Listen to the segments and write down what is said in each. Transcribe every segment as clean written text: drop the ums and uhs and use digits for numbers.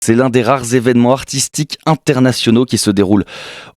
C'est l'un des rares événements artistiques internationaux qui se déroulent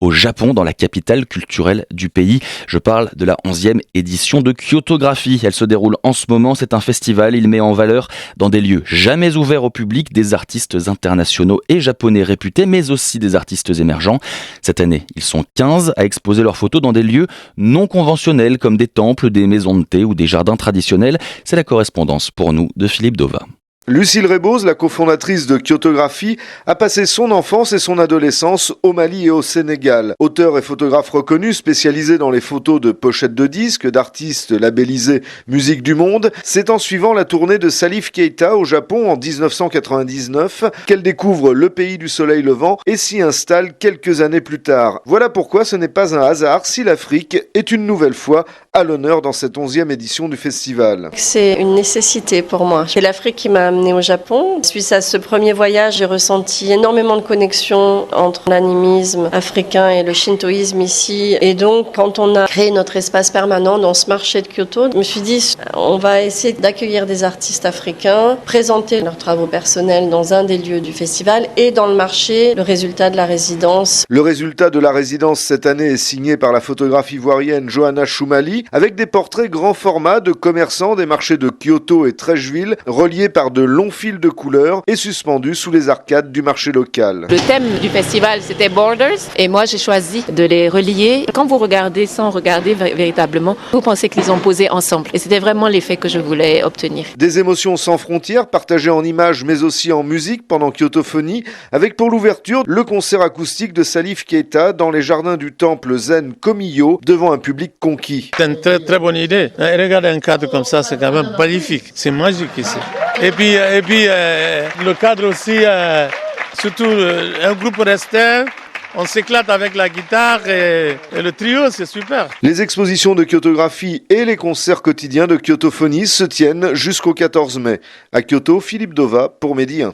au Japon, dans la capitale culturelle du pays. Je parle de la 11e édition de Kyotographie. Elle se déroule en ce moment, c'est un festival. Il met en valeur, dans des lieux jamais ouverts au public, des artistes internationaux et japonais réputés, mais aussi des artistes émergents. Cette année, ils sont 15 à exposer leurs photos dans des lieux non conventionnels, comme des temples, des maisons de thé ou des jardins traditionnels. C'est la correspondance pour nous de Philippe Dova. Lucille Rebose, la cofondatrice de Kyotographie, a passé son enfance et son adolescence au Mali et au Sénégal. Auteur et photographe reconnu, spécialisé dans les photos de pochettes de disques, d'artistes labellisés Musique du Monde, c'est en suivant la tournée de Salif Keita au Japon en 1999 qu'elle découvre le pays du soleil levant et s'y installe quelques années plus tard. Voilà pourquoi ce n'est pas un hasard si l'Afrique est une nouvelle fois à l'honneur dans cette 11e édition du festival. C'est une nécessité pour moi. C'est l'Afrique qui m'a amenée au Japon. Suite à ce premier voyage, j'ai ressenti énormément de connexions entre l'animisme africain et le shintoïsme ici. Et donc, quand on a créé notre espace permanent dans ce marché de Kyoto, je me suis dit, on va essayer d'accueillir des artistes africains, présenter leurs travaux personnels dans un des lieux du festival et dans le marché, le résultat de la résidence. Le résultat de la résidence cette année est signé par la photographe ivoirienne Johanna Choumali, avec des portraits grand format de commerçants des marchés de Kyoto et Treichville, reliés par de longs fils de couleurs et suspendus sous les arcades du marché local. Le thème du festival, c'était Borders, et moi j'ai choisi de les relier. Quand vous regardez sans regarder véritablement, vous pensez qu'ils ont posé ensemble. Et c'était vraiment l'effet que je voulais obtenir. Des émotions sans frontières, partagées en images mais aussi en musique pendant Kyotophonie, avec pour l'ouverture le concert acoustique de Salif Keita dans les jardins du temple zen Komiyo devant un public conquis. C'est une très bonne idée. Et regarder un cadre comme ça, c'est quand même magnifique. C'est magique ici. Et puis le cadre aussi, surtout un groupe resté. On s'éclate avec la guitare et le trio, c'est super. Les expositions de Kyotographie et les concerts quotidiens de Kyotophonie se tiennent jusqu'au 14 mai. À Kyoto, Philippe Dova pour Medi 1.